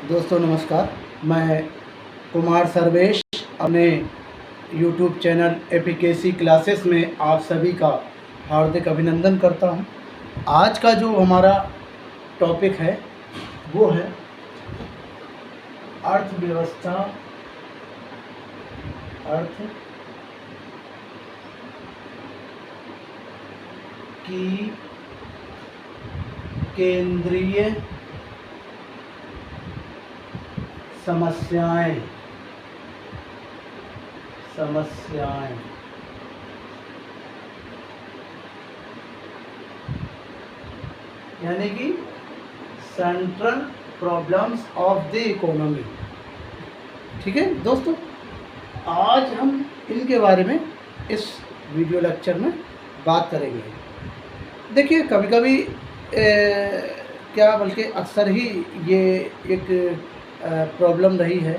दोस्तों नमस्कार। मैं कुमार सर्वेश अपने यूट्यूब चैनल एफिकेसी क्लासेस में आप सभी का हार्दिक अभिनंदन करता हूं। आज का जो हमारा टॉपिक है वो है अर्थव्यवस्था, अर्थ की केंद्रीय समस्याएं। यानी कि central problems of the economy. ठीक है दोस्तों, आज हम इनके बारे में इस वीडियो लेक्चर में बात करेंगे। देखिए, कभी कभी क्या बल्कि अक्सर ही ये एक प्रॉब्लम रही है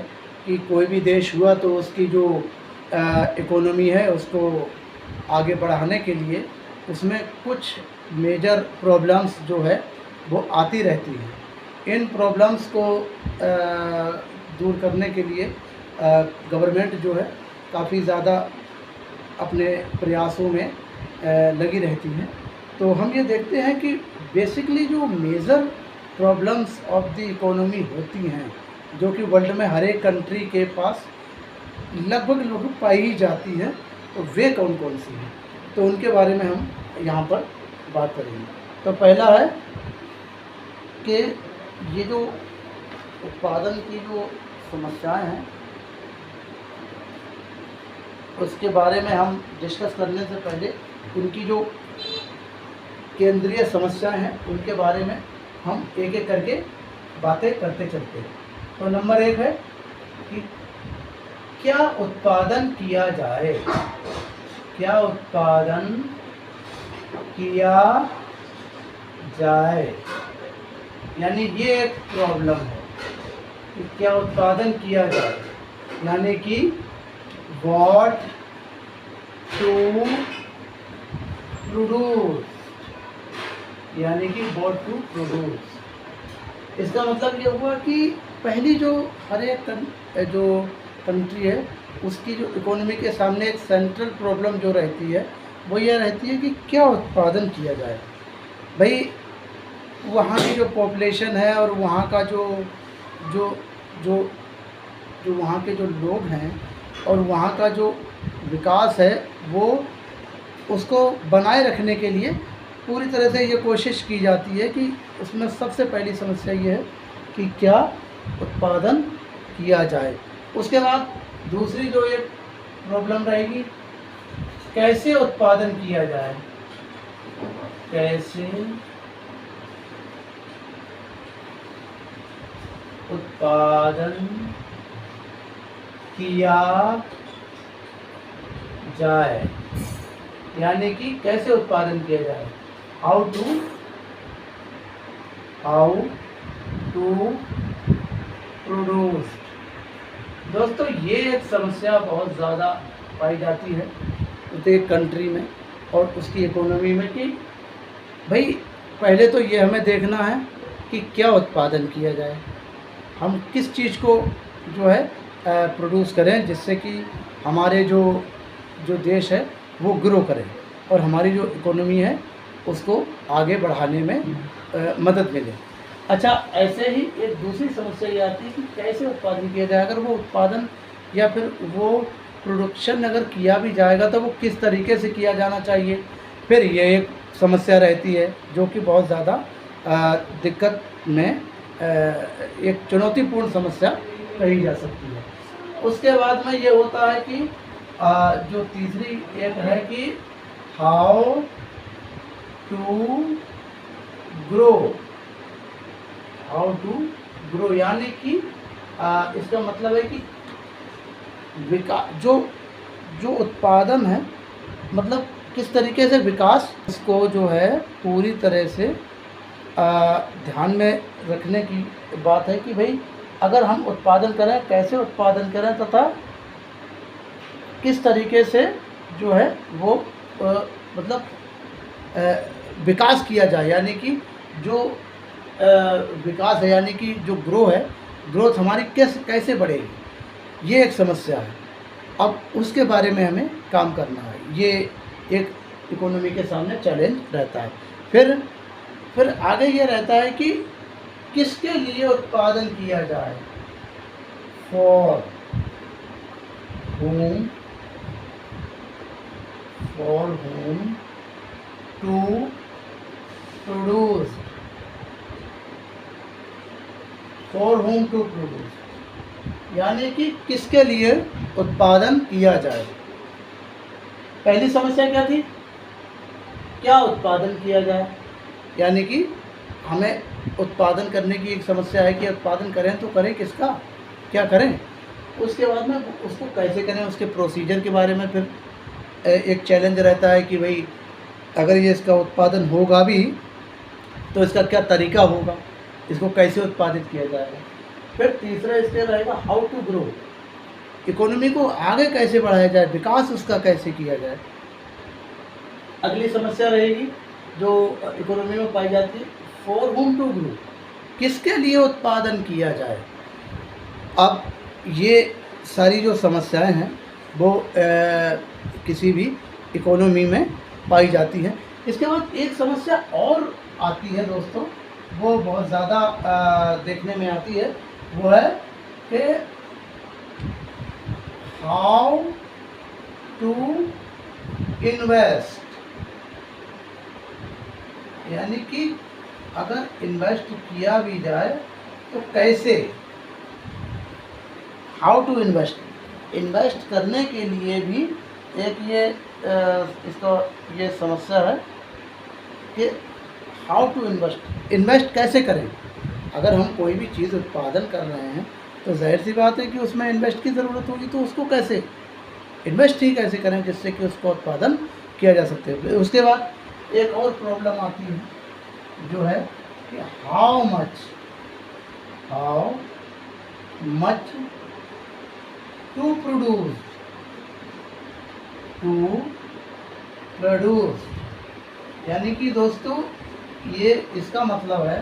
कि कोई भी देश हुआ तो उसकी जो इकोनॉमी है उसको आगे बढ़ाने के लिए उसमें कुछ मेजर प्रॉब्लम्स जो है वो आती रहती हैं। इन प्रॉब्लम्स को दूर करने के लिए गवर्नमेंट जो है काफ़ी ज़्यादा अपने प्रयासों में लगी रहती है। तो हम ये देखते हैं कि बेसिकली जो major problems of the economy होती हैं, जो कि वर्ल्ड में हर एक कंट्री के पास लगभग पाई ही जाती है, तो वे कौन कौन सी हैं, तो उनके बारे में हम यहाँ पर बात करेंगे। तो पहला है कि ये जो उत्पादन की जो समस्याएं हैं उसके बारे में हम डिस्कस करने से पहले उनकी जो केंद्रीय समस्याएं हैं उनके बारे में हम एक एक करके बातें करते चलते हैं। तो नंबर 1 है कि क्या उत्पादन किया जाए, क्या उत्पादन किया जाए, यानी ये एक प्रॉब्लम है कि क्या उत्पादन किया जाए, यानी कि व्हाट टू प्रोड्यूस, यानी कि व्हाट टू प्रोड्यूस। इसका मतलब ये हुआ कि पहली जो हर एक जो कंट्री है उसकी जो इकोनॉमी के सामने एक सेंट्रल प्रॉब्लम जो रहती है वो यह रहती है कि क्या उत्पादन किया जाए। भाई, वहाँ की जो पॉपुलेशन है और वहाँ का जो जो जो जो वहाँ के जो लोग हैं और वहाँ का जो विकास है वो उसको बनाए रखने के लिए पूरी तरह से ये कोशिश की जाती है कि उसमें सबसे पहली समस्या ये है कि क्या उत्पादन किया जाए। उसके बाद दूसरी जो एक प्रॉब्लम रहेगी, कैसे उत्पादन किया जाए, कैसे उत्पादन किया जाए, यानी कि कैसे उत्पादन किया जाए, हाउ टू प्रोड्यूस। दोस्तों, ये एक समस्या बहुत ज़्यादा पाई जाती है एक कंट्री में और उसकी इकोनॉमी में कि भाई पहले तो ये हमें देखना है कि क्या उत्पादन किया जाए, हम किस चीज़ को जो है प्रोड्यूस करें जिससे कि हमारे जो देश है वो ग्रो करे और हमारी जो इकोनॉमी है उसको आगे बढ़ाने में मदद मिले। अच्छा, ऐसे ही एक दूसरी समस्या ये आती है कि कैसे उत्पादन किया जाए। अगर वो उत्पादन या फिर वो प्रोडक्शन अगर किया भी जाएगा तो वो किस तरीके से किया जाना चाहिए, फिर ये एक समस्या रहती है जो कि बहुत ज़्यादा दिक्कत में एक चुनौतीपूर्ण समस्या कही जा सकती है। उसके बाद में ये होता है कि जो तीसरी एक है कि हाउ टू ग्रो, यानी कि इसका मतलब है कि विकास जो उत्पादन है, मतलब किस तरीके से विकास, इसको जो है पूरी तरह से ध्यान में रखने की बात है कि भाई अगर हम उत्पादन करें कैसे उत्पादन करें तथा किस तरीके से जो है वो मतलब विकास किया जाए, यानी कि जो विकास है यानी कि जो ग्रो है ग्रोथ हमारी कैसे बढ़ेगी, ये एक समस्या है। अब उसके बारे में हमें काम करना है, ये एक इकोनॉमी के सामने चैलेंज रहता है। फिर आगे ये रहता है कि किसके लिए उत्पादन किया जाए, फॉर होम टू प्रोड्यूस, यानी कि किसके लिए उत्पादन किया जाए। पहली समस्या क्या थी, क्या उत्पादन किया जाए, यानी कि हमें उत्पादन करने की एक समस्या है कि उत्पादन करें तो करें किसका, क्या करें। उसके बाद में उसको कैसे करें, उसके प्रोसीजर के बारे में फिर एक चैलेंज रहता है कि भाई अगर ये इसका उत्पादन होगा भी तो इसका क्या तरीका होगा, इसको कैसे उत्पादित किया जाएगा। फिर तीसरा इसके रहेगा हाउ टू ग्रो, इकोनॉमी को आगे कैसे बढ़ाया जाए, विकास उसका कैसे किया जाए। अगली समस्या रहेगी जो इकोनॉमी में पाई जाती है, फॉर होम टू ग्रो, किसके लिए उत्पादन किया जाए। अब ये सारी जो समस्याएं हैं वो किसी भी इकोनॉमी में पाई जाती हैं। इसके बाद एक समस्या और आती है दोस्तों, वो बहुत ज़्यादा देखने में आती है, वो है कि हाउ टू इन्वेस्ट, यानी कि अगर इन्वेस्ट किया भी जाए तो कैसे, हाउ टू इन्वेस्ट करने के लिए भी एक ये इसका ये समस्या है कि हाउ टू इन्वेस्ट कैसे करें। अगर हम कोई भी चीज़ उत्पादन कर रहे हैं तो जाहिर सी बात है कि उसमें इन्वेस्ट की ज़रूरत होगी, तो उसको कैसे इन्वेस्ट ही कैसे करें जिससे कि उसको उत्पादन किया जा सकते हैं। उसके बाद एक और प्रॉब्लम आती है जो है कि हाउ मच टू प्रोड्यूस, यानी कि दोस्तों ये इसका मतलब है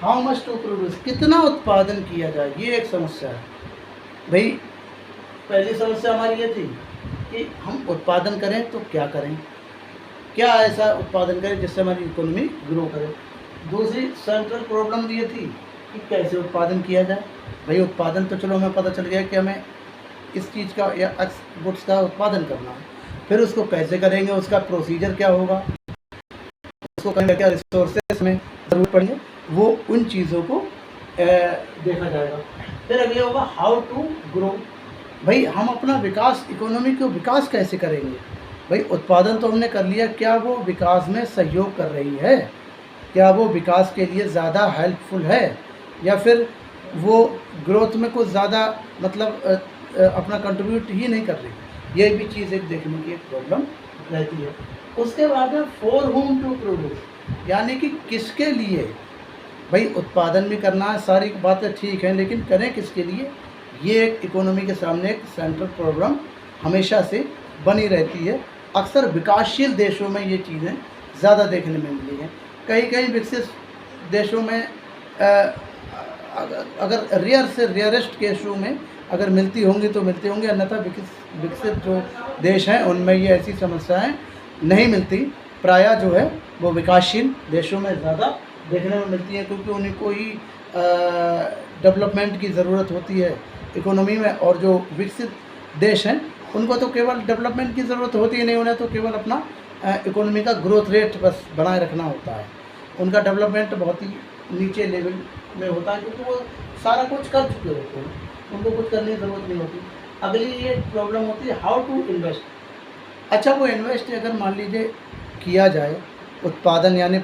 हाउ मच टू प्रोड्यूस, कितना उत्पादन किया जाए, ये एक समस्या है। भाई पहली समस्या हमारी ये थी कि हम उत्पादन करें तो क्या करें, क्या ऐसा उत्पादन करें जिससे हमारी इकोनॉमी ग्रो करे। दूसरी सेंट्रल प्रॉब्लम ये थी कि कैसे उत्पादन किया जाए। भाई उत्पादन तो चलो हमें पता चल गया कि हमें इस चीज़ का या गुड्स का उत्पादन करना है, फिर उसको कैसे करेंगे, उसका प्रोसीजर क्या होगा, उसको करेंगे क्या रिसोर्सेस में ज़रूरत पड़ेंगे, वो उन चीज़ों को देखा जाएगा। फिर अगले होगा हाउ टू ग्रो, भाई हम अपना विकास, इकोनॉमी को विकास कैसे करेंगे। भाई उत्पादन तो हमने कर लिया, क्या वो विकास में सहयोग कर रही है, क्या वो विकास के लिए ज़्यादा हेल्पफुल है, या फिर वो ग्रोथ में कुछ ज़्यादा मतलब अपना कंट्रीब्यूट ही नहीं कर रही। ये भी चीज़ एक देखने की एक प्रॉब्लम रहती है। उसके बाद है फॉर होम टू प्रोड्यूस, यानी कि किसके लिए। भाई उत्पादन भी करना है, सारी बातें ठीक हैं, लेकिन करें किसके लिए, ये एक इकोनॉमी के सामने एक सेंट्रल प्रॉब्लम हमेशा से बनी रहती है। अक्सर विकासशील देशों में ये चीज़ें ज़्यादा देखने में मिली हैं। कई विकसित देशों में अगर रेयर से रेयरेस्ट केसों में अगर मिलती होंगी तो मिलती होंगी, अन्यथा विकसित जो देश हैं उनमें ये ऐसी समस्याएं नहीं मिलती। प्रायः जो है वो विकासशील देशों में ज़्यादा देखने में मिलती है, क्योंकि उन्हें कोई डेवलपमेंट की ज़रूरत होती है इकोनॉमी में, और जो विकसित देश हैं उनको तो केवल डेवलपमेंट की ज़रूरत होती ही नहीं, उन्हें तो केवल अपना इकोनॉमी का ग्रोथ रेट बस बनाए रखना होता है। उनका डेवलपमेंट बहुत ही नीचे लेवल में होता है, क्योंकि वो सारा कुछ कर चुके होते हैं, उनको कुछ करने की ज़रूरत नहीं होती। अगली ये प्रॉब्लम होती है हाउ टू इन्वेस्ट। अच्छा, वो इन्वेस्ट अगर मान लीजिए किया जाए, उत्पादन यानी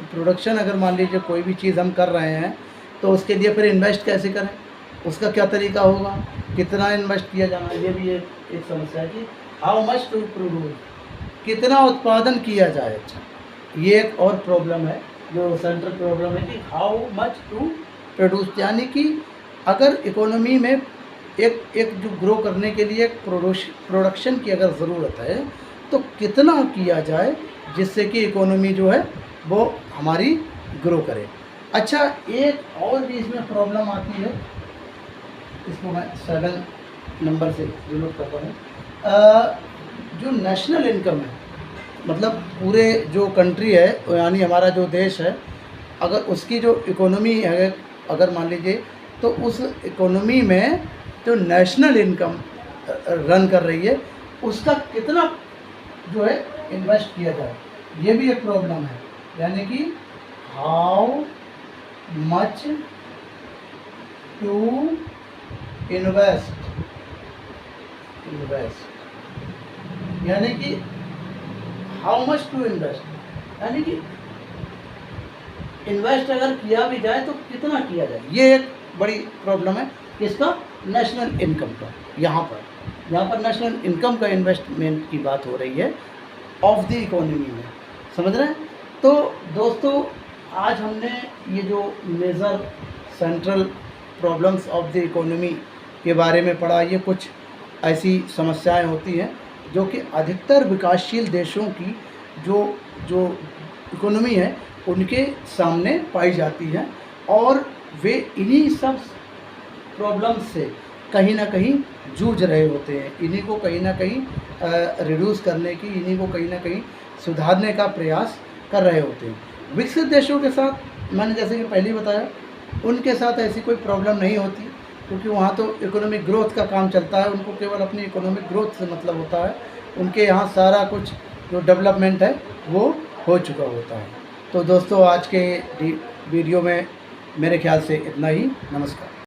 प्रोडक्शन अगर मान लीजिए कोई भी चीज़ हम कर रहे हैं, तो उसके लिए फिर इन्वेस्ट कैसे करें, उसका क्या तरीका होगा, कितना इन्वेस्ट किया जाना, ये भी एक समस्या है कि हाउ मच टू प्रोड्यूस, कितना उत्पादन किया जाए। अच्छा, ये एक और प्रॉब्लम है जो सेंट्रल प्रॉब्लम है कि हाउ मच टू प्रोड्यूस, यानी कि अगर इकोनॉमी में एक जो ग्रो करने के लिए एक प्रोडक्शन की अगर ज़रूरत है तो कितना किया जाए जिससे कि इकोनॉमी जो है वो हमारी ग्रो करे। अच्छा, एक और भी इसमें प्रॉब्लम आती है, इसको मैं 7 नंबर से डिनोट करता हूँ। जो नेशनल इनकम है, मतलब पूरे जो कंट्री है यानी हमारा जो देश है, अगर उसकी जो इकोनॉमी है, अगर मान लीजिए, तो उस इकोनॉमी में जो नेशनल इनकम रन कर रही है उसका कितना जो है इन्वेस्ट किया जाए, ये भी एक प्रॉब्लम है। यानी कि हाउ मच टू इन्वेस्ट यानी कि हाउ मच टू इन्वेस्ट, यानी कि इन्वेस्ट अगर किया भी जाए तो कितना किया जाए, ये एक बड़ी प्रॉब्लम है किसका, नेशनल इनकम का। यहाँ पर नेशनल इनकम का इन्वेस्टमेंट की बात हो रही है ऑफ द इकोनॉमी में, समझ रहे हैं। तो दोस्तों, आज हमने ये जो major central problems of the economy के बारे में पढ़ा। ये कुछ ऐसी समस्याएं होती हैं जो कि अधिकतर विकासशील देशों की जो इकोनॉमी है उनके सामने पाई जाती हैं, और वे इन्हीं सब प्रॉब्लम्स से कहीं ना कहीं जूझ रहे होते हैं। इन्हीं को कहीं ना कहीं रिड्यूस करने की, इन्हीं को कहीं ना कहीं सुधारने का प्रयास कर रहे होते हैं। विकसित देशों के साथ मैंने जैसे कि पहले ही बताया, उनके साथ ऐसी कोई प्रॉब्लम नहीं होती, क्योंकि वहाँ तो इकोनॉमिक ग्रोथ का काम चलता है, उनको केवल अपनी इकोनॉमिक ग्रोथ से मतलब होता है। उनके यहाँ सारा कुछ जो डेवलपमेंट है वो हो चुका होता है। तो दोस्तों, आज के वीडियो में मेरे ख्याल से इतना ही। नमस्कार।